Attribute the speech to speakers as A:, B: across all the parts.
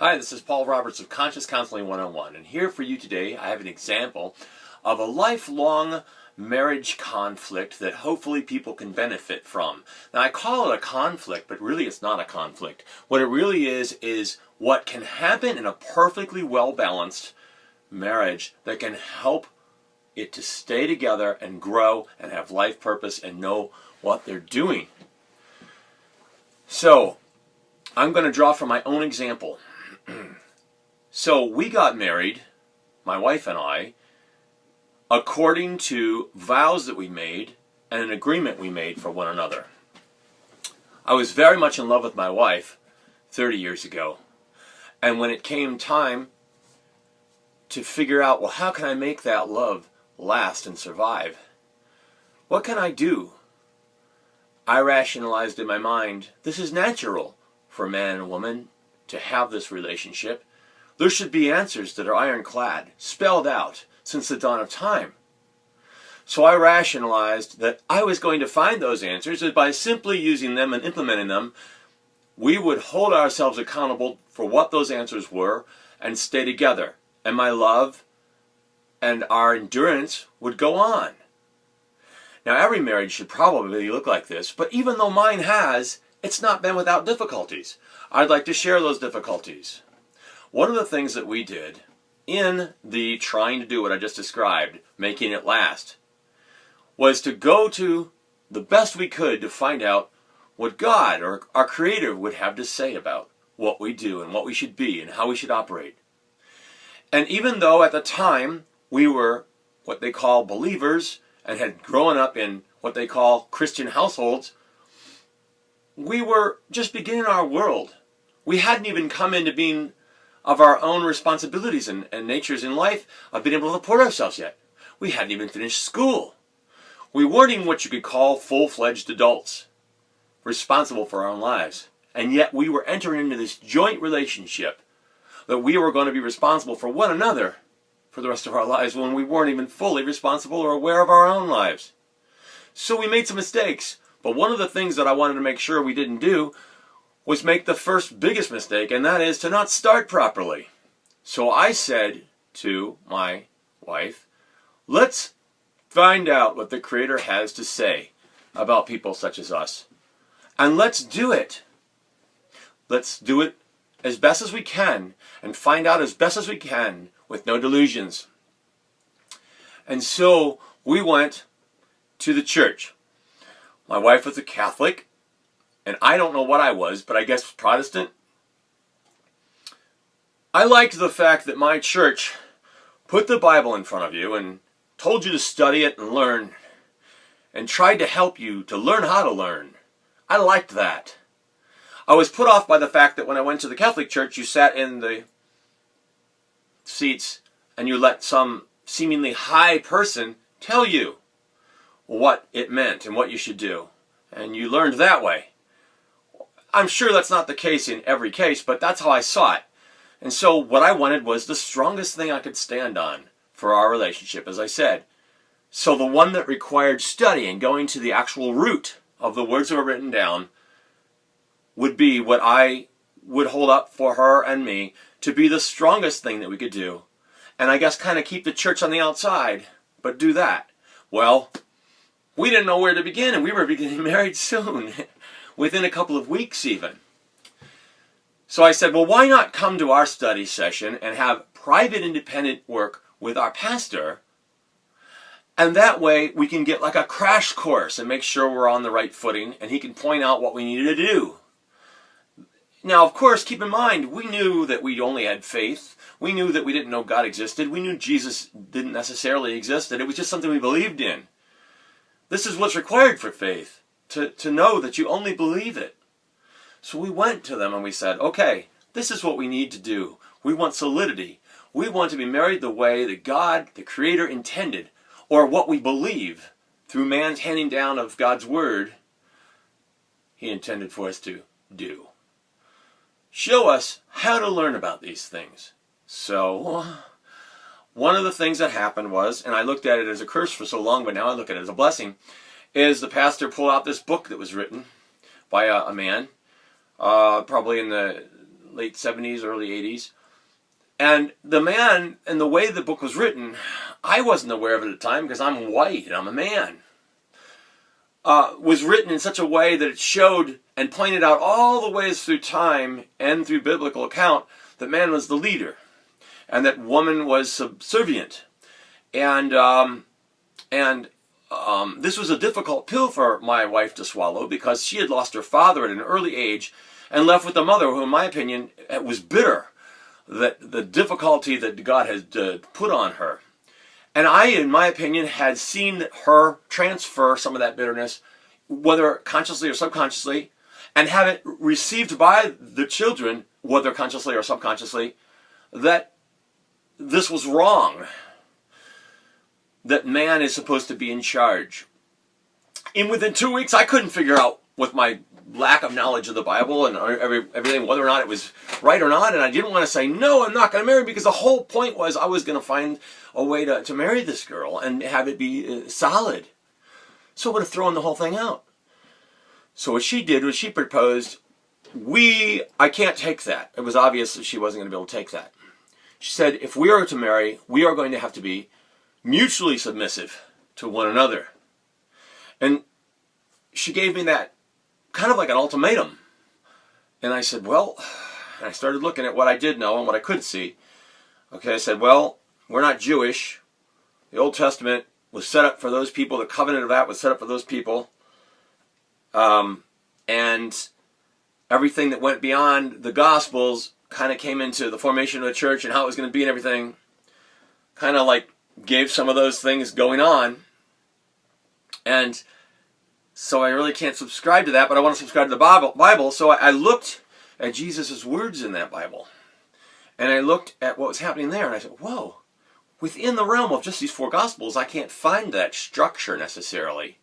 A: Hi, this is Paul Roberts of Conscious Counseling 101, and here for you today I have an example of a lifelong marriage conflict that hopefully people can benefit from. Now I call it a conflict, but really it's not a conflict. What it really is what can happen in a perfectly well-balanced marriage that can help it to stay together and grow and have life purpose and know what they're doing. So, I'm going to draw from my own example. So we got married, my wife and I, according to vows that we made and an agreement we made for one another. I was very much in love with my wife 30 years ago. And when it came time to figure out, well, how can I make that love last and survive? What can I do? I rationalized in my mind, this is natural for a man and a woman to have this relationship. There should be answers that are ironclad, spelled out since the dawn of time. So I rationalized that I was going to find those answers, and by simply using them and implementing them, we would hold ourselves accountable for what those answers were and stay together. And my love and our endurance would go on. Now every marriage should probably look like this, but even though mine has, it's not been without difficulties. I'd like to share those difficulties. One of the things that we did in the trying to do what I just described, making it last, was to go to the best we could to find out what God or our Creator would have to say about what we do and what we should be and how we should operate. And even though at the time we were what they call believers and had grown up in what they call Christian households, we were just beginning our world. We hadn't even come into being of our own responsibilities and natures in life of being able to support ourselves yet. We hadn't even finished school. We weren't even what you could call full-fledged adults, responsible for our own lives. And yet we were entering into this joint relationship that we were going to be responsible for one another for the rest of our lives when we weren't even fully responsible or aware of our own lives. So we made some mistakes, but one of the things that I wanted to make sure we didn't do was make the first biggest mistake, and that is to not start properly. So I said to my wife, let's find out what the Creator has to say about people such as us. And let's do it. Let's do it as best as we can and find out as best as we can with no delusions. And so we went to the church. My wife was a Catholic, and I don't know what I was, but I guess Protestant. I liked the fact that my church put the Bible in front of you and told you to study it and learn, and tried to help you to learn how to learn. I liked that. I was put off by the fact that when I went to the Catholic Church, you sat in the seats and you let some seemingly high person tell you what it meant and what you should do. And you learned that way. I'm sure that's not the case in every case, but that's how I saw it. And so what I wanted was the strongest thing I could stand on for our relationship, as I said. So the one that required studying, going to the actual root of the words that were written down, would be what I would hold up for her and me to be the strongest thing that we could do. And I guess kind of keep the church on the outside, but do that. Well, we didn't know where to begin, and we were getting married soon, within a couple of weeks even. So I said, well, why not come to our study session and have private independent work with our pastor, and that way we can get like a crash course and make sure we're on the right footing, and he can point out what we need to do. Now, of course, keep in mind, we knew that we only had faith. We knew that we didn't know God existed. We knew Jesus didn't necessarily exist, that it was just something we believed in. This is what's required for faith, to know that you only believe it. So we went to them and we said, okay, this is what we need to do. We want solidity. We want to be married the way that God, the Creator, intended, or what we believe through man's handing down of God's Word, He intended for us to do. Show us how to learn about these things. So, one of the things that happened was, and I looked at it as a curse for so long, but now I look at it as a blessing, is the pastor pulled out this book that was written by a man, probably in the late 70s, early 80s. And the man, and the way the book was written, I wasn't aware of it at the time because I'm white and I'm a man, was written in such a way that it showed and pointed out all the ways through time and through biblical account that man was the leader and that woman was subservient. And this was a difficult pill for my wife to swallow because she had lost her father at an early age and left with a mother who, in my opinion, was bitter. That the difficulty that God had put on her. And I, in my opinion, had seen her transfer some of that bitterness, whether consciously or subconsciously, and have it received by the children, whether consciously or subconsciously, that this was wrong. That man is supposed to be in charge. And within 2 weeks, I couldn't figure out, with my lack of knowledge of the Bible and everything, whether or not it was right or not. And I didn't want to say, no, I'm not going to marry, because the whole point was I was going to find a way to marry this girl and have it be solid. So I would have thrown the whole thing out. So what she did was she proposed, I can't take that. It was obvious that she wasn't going to be able to take that. She said, if we are to marry, we are going to have to be mutually submissive to one another. And she gave me that kind of like an ultimatum. And I said, well, and I started looking at what I did know and what I could see. Okay, I said, well, we're not Jewish. The Old Testament was set up for those people. The covenant of that was set up for those people. And everything that went beyond the Gospels kind of came into the formation of the church and how it was going to be and everything. Kind of like gave some of those things going on. And so I really can't subscribe to that, but I want to subscribe to the Bible. So I looked at Jesus' words in that Bible. And I looked at what was happening there, and I said, whoa, within the realm of just these four Gospels, I can't find that structure necessarily.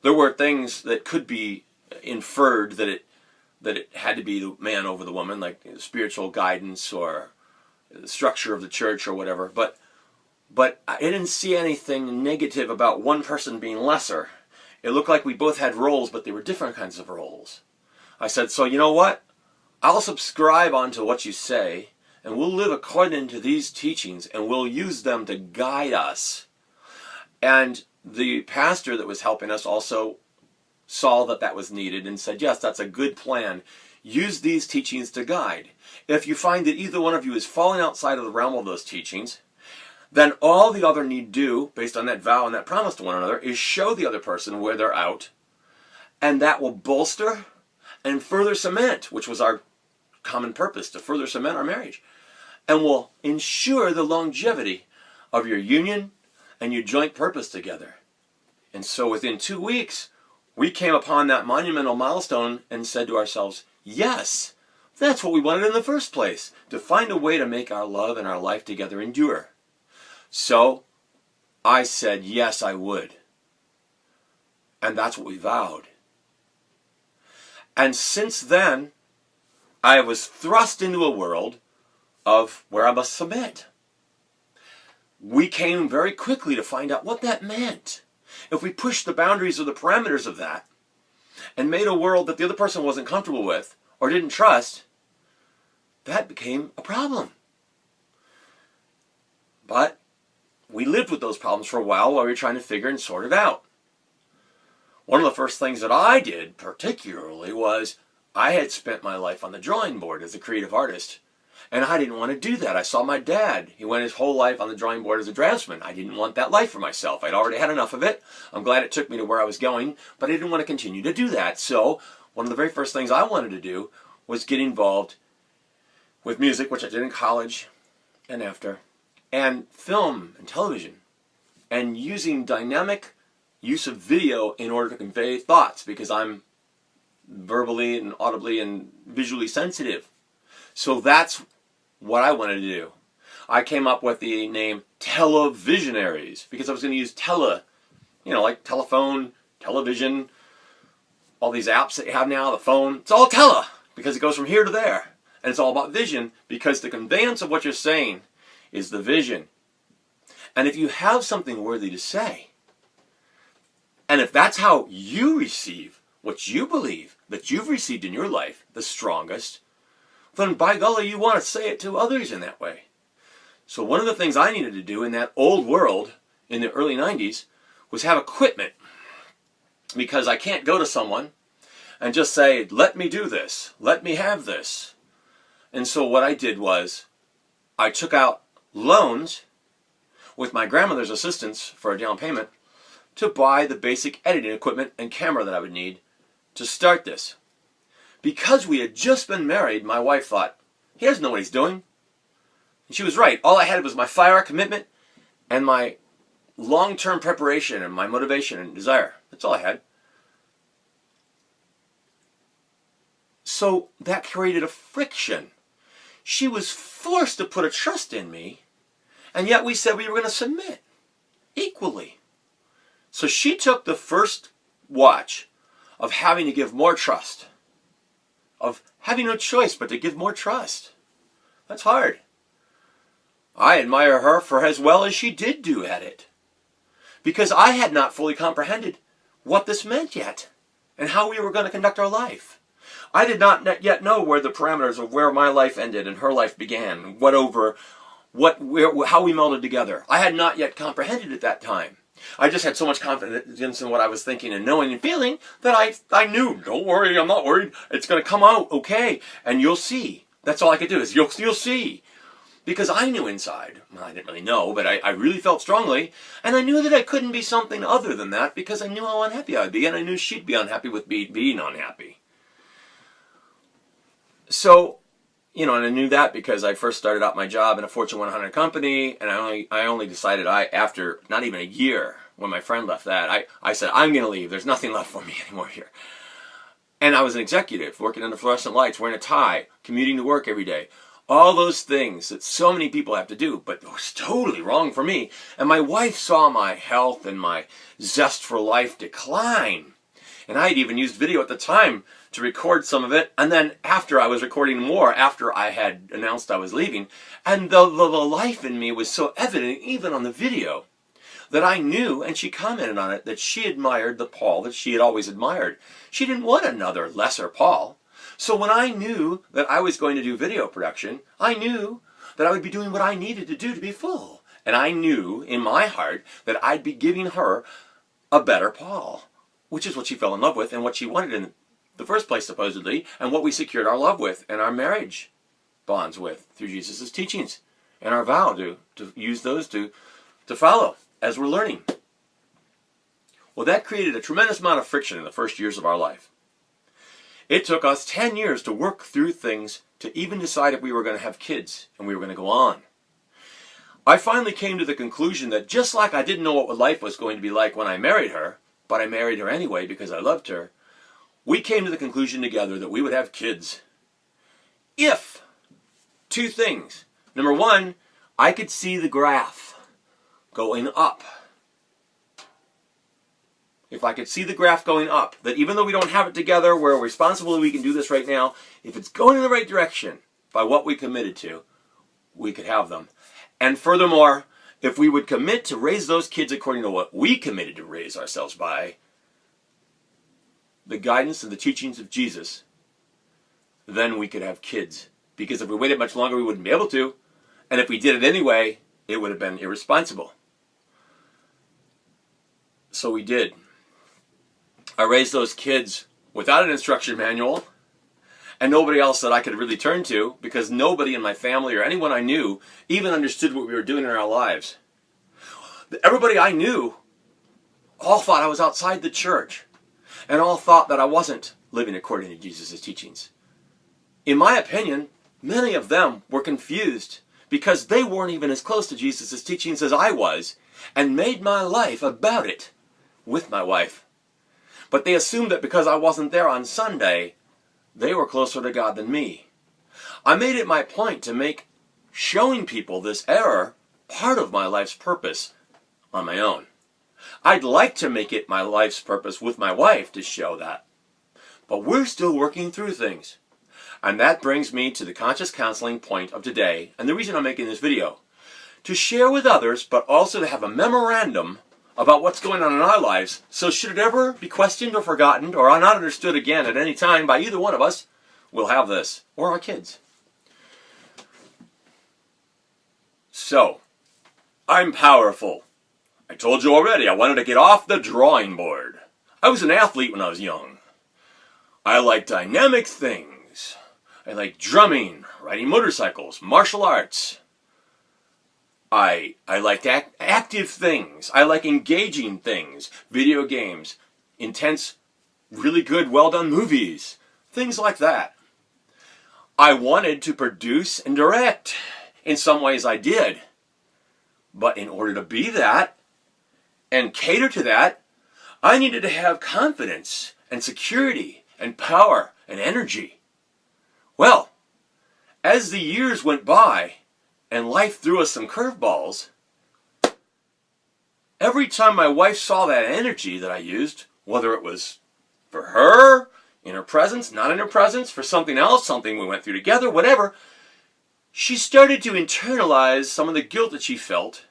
A: There were things that could be inferred that it had to be the man over the woman, like spiritual guidance or the structure of the church or whatever. But I didn't see anything negative about one person being lesser. It looked like we both had roles, but they were different kinds of roles. I said, so you know what? I'll subscribe onto what you say, and we'll live according to these teachings, and we'll use them to guide us. And the pastor that was helping us also saw that that was needed and said, yes, that's a good plan. Use these teachings to guide. If you find that either one of you is falling outside of the realm of those teachings, then all the other need do, based on that vow and that promise to one another, is show the other person where they're out. And that will bolster and further cement, which was our common purpose, to further cement our marriage. And will ensure the longevity of your union and your joint purpose together. And so within 2 weeks, we came upon that monumental milestone and said to ourselves, yes, that's what we wanted in the first place, to find a way to make our love and our life together endure. So I said, yes, I would. And that's what we vowed. And since then, I was thrust into a world of where I must submit. We came very quickly to find out what that meant. If we pushed the boundaries or the parameters of that and made a world that the other person wasn't comfortable with or didn't trust, that became a problem. But we lived with those problems for a while we were trying to figure and sort it out. One of the first things that I did particularly was I had spent my life on the drawing board as a creative artist, and I didn't want to do that. I saw my dad. He went his whole life on the drawing board as a draftsman. I didn't want that life for myself. I'd already had enough of it. I'm glad it took me to where I was going, but I didn't want to continue to do that. So one of the very first things I wanted to do was get involved with music, which I did in college and after, and film and television, and using dynamic use of video in order to convey thoughts, because I'm verbally and audibly and visually sensitive. So that's what I wanted to do. I came up with the name Televisionaries because I was going to use like telephone, television, all these apps that you have now, the phone. It's all tele because it goes from here to there. And it's all about vision because the conveyance of what you're saying is the vision. And if you have something worthy to say, and if that's how you receive what you believe that you've received in your life the strongest, then by golly, you want to say it to others in that way. So one of the things I needed to do in that old world in the early 90s was have equipment, because I can't go to someone and just say, let me do this, let me have this. And so what I did was I took out loans with my grandmother's assistance for a down payment to buy the basic editing equipment and camera that I would need to start this. Because we had just been married, my wife thought, he doesn't know what he's doing. And she was right. All I had was my fire, commitment, and my long-term preparation and my motivation and desire. That's all I had. So that created a friction. She was forced to put a trust in me, and yet we said we were going to submit equally. So she took the first watch of having to give more trust, of having no choice but to give more trust. That's hard. I admire her for as well as she did do at it, because I had not fully comprehended what this meant yet and how we were going to conduct our life. I did not yet know where the parameters of where my life ended and her life began, how we melded together. I had not yet comprehended at that time. I just had so much confidence in what I was thinking and knowing and feeling that I knew, don't worry, I'm not worried, it's going to come out okay, and you'll see. That's all I could do is, you'll see. Because I knew inside, well, I didn't really know, but I really felt strongly, and I knew that I couldn't be something other than that because I knew how unhappy I'd be, and I knew she'd be unhappy with being unhappy. So, and I knew that because I first started out my job in a Fortune 100 company, and I only decided after not even a year, when my friend left that, I said, I'm going to leave. There's nothing left for me anymore here. And I was an executive, working under fluorescent lights, wearing a tie, commuting to work every day. All those things that so many people have to do, but it was totally wrong for me. And my wife saw my health and my zest for life decline. And I had even used video at the time to record some of it. And then after I was recording more, after I had announced I was leaving, and the life in me was so evident, even on the video, that I knew, and she commented on it, that she admired the Paul that she had always admired. She didn't want another lesser Paul. So when I knew that I was going to do video production, I knew that I would be doing what I needed to do to be full. And I knew in my heart that I'd be giving her a better Paul, which is what she fell in love with and what she wanted in the first place, supposedly, and what we secured our love with and our marriage bonds with through Jesus' teachings and our vow to use those to follow as we're learning. Well, that created a tremendous amount of friction in the first years of our life. It took us 10 years to work through things to even decide if we were going to have kids and we were going to go on. I finally came to the conclusion that just like I didn't know what life was going to be like when I married her, but I married her anyway because I loved her, we came to the conclusion together that we would have kids. If two things. Number one, I could see the graph going up. If I could see the graph going up, that even though we don't have it together, we're responsible, we can do this right now, if it's going in the right direction by what we committed to, we could have them. And furthermore, if we would commit to raise those kids according to what we committed to raise ourselves by, the guidance and the teachings of Jesus, then we could have kids. Because if we waited much longer, we wouldn't be able to. And if we did it anyway, it would have been irresponsible. So we did. I raised those kids without an instruction manual and nobody else that I could really turn to, because nobody in my family or anyone I knew even understood what we were doing in our lives. Everybody I knew all thought I was outside the church and all thought that I wasn't living according to Jesus' teachings. In my opinion, many of them were confused because they weren't even as close to Jesus' teachings as I was and made my life about it with my wife. But they assumed that because I wasn't there on Sunday, they were closer to God than me. I made it my point to make showing people this error part of my life's purpose on my own. I'd like to make it my life's purpose with my wife to show that. But we're still working through things. And that brings me to the conscious counseling point of today, and the reason I'm making this video. To share with others, but also to have a memorandum about what's going on in our lives, so should it ever be questioned or forgotten or not understood again at any time by either one of us, we'll have this, or our kids. So, I'm powerful. I told you already, I wanted to get off the drawing board. I was an athlete when I was young. I like dynamic things. I like drumming, riding motorcycles, martial arts. I like active things. I like engaging things. Video games, intense, really good, well-done movies. Things like that. I wanted to produce and direct. In some ways I did. But in order to be that and cater to that, I needed to have confidence and security and power and energy. Well, as the years went by and life threw us some curveballs, every time my wife saw that energy that I used, whether it was for her, in her presence, not in her presence, for something else, something we went through together, whatever, she started to internalize some of the guilt that she felt,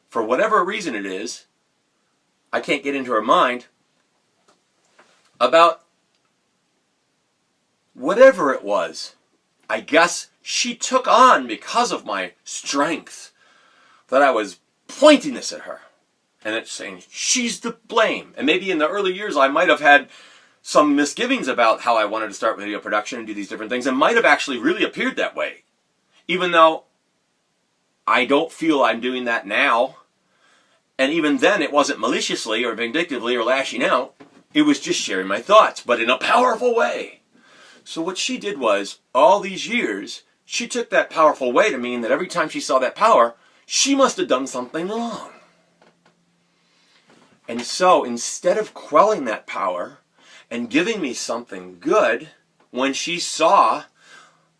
A: for whatever reason it is, I can't get into her mind, about whatever it was. I guess she took on, because of my strength, that I was pointing this at her. And it's saying, she's to blame. And maybe in the early years I might have had some misgivings about how I wanted to start video production and do these different things, and might have actually really appeared that way. Even though I don't feel I'm doing that now. And even then it wasn't maliciously or vindictively or lashing out. It was just sharing my thoughts, but in a powerful way. So what she did was, all these years, she took that powerful way to mean that every time she saw that power, she must have done something wrong. And so instead of quelling that power and giving me something good, when she saw,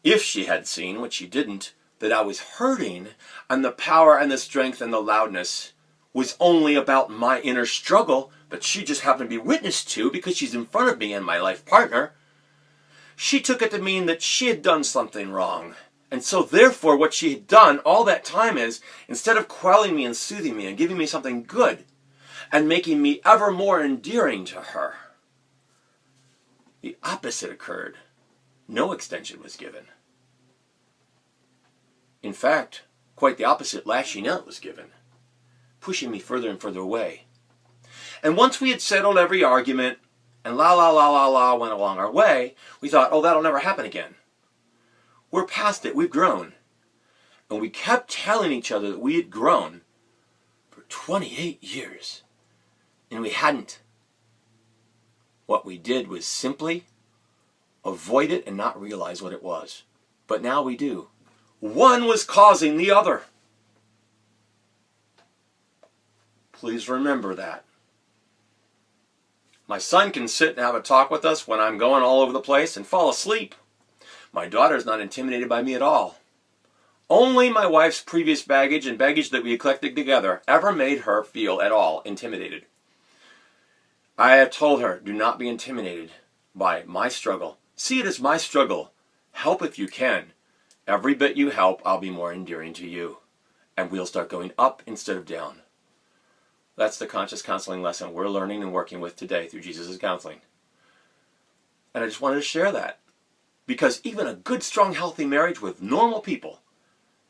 A: if she had seen, which she didn't, that I was hurting, and the power and the strength and the loudness was only about my inner struggle that she just happened to be witness to because she's in front of me and my life partner, she took it to mean that she had done something wrong. And so therefore what she had done all that time is, instead of quelling me and soothing me and giving me something good and making me ever more endearing to her, the opposite occurred. No extension was given. In fact, quite the opposite, lashing out was given, pushing me further and further away. And once we had settled every argument, and la la la la la went along our way, we thought, oh, that'll never happen again. We're past it, we've grown. And we kept telling each other that we had grown for 28 years. And we hadn't. What we did was simply avoid it and not realize what it was. But now we do. One was causing the other. Please remember that. My son can sit and have a talk with us when I'm going all over the place and fall asleep. My daughter's not intimidated by me at all. Only my wife's previous baggage and baggage that we had collected together ever made her feel at all intimidated. I have told her, do not be intimidated by my struggle. See it as my struggle. Help if you can. Every bit you help, I'll be more endearing to you. And we'll start going up instead of down. That's the conscious counseling lesson we're learning and working with today through Jesus' counseling. And I just wanted to share that. Because even a good, strong, healthy marriage with normal people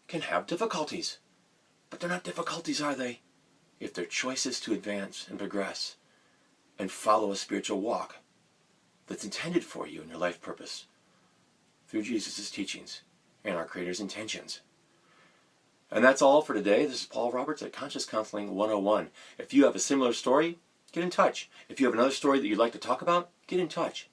A: can have difficulties. But they're not difficulties, are they? If they're choices to advance and progress and follow a spiritual walk that's intended for you and your life purpose through Jesus' teachings and our Creator's intentions. And that's all for today. This is Paul Roberts at Conscious Counseling 101. If you have a similar story, get in touch. If you have another story that you'd like to talk about, get in touch.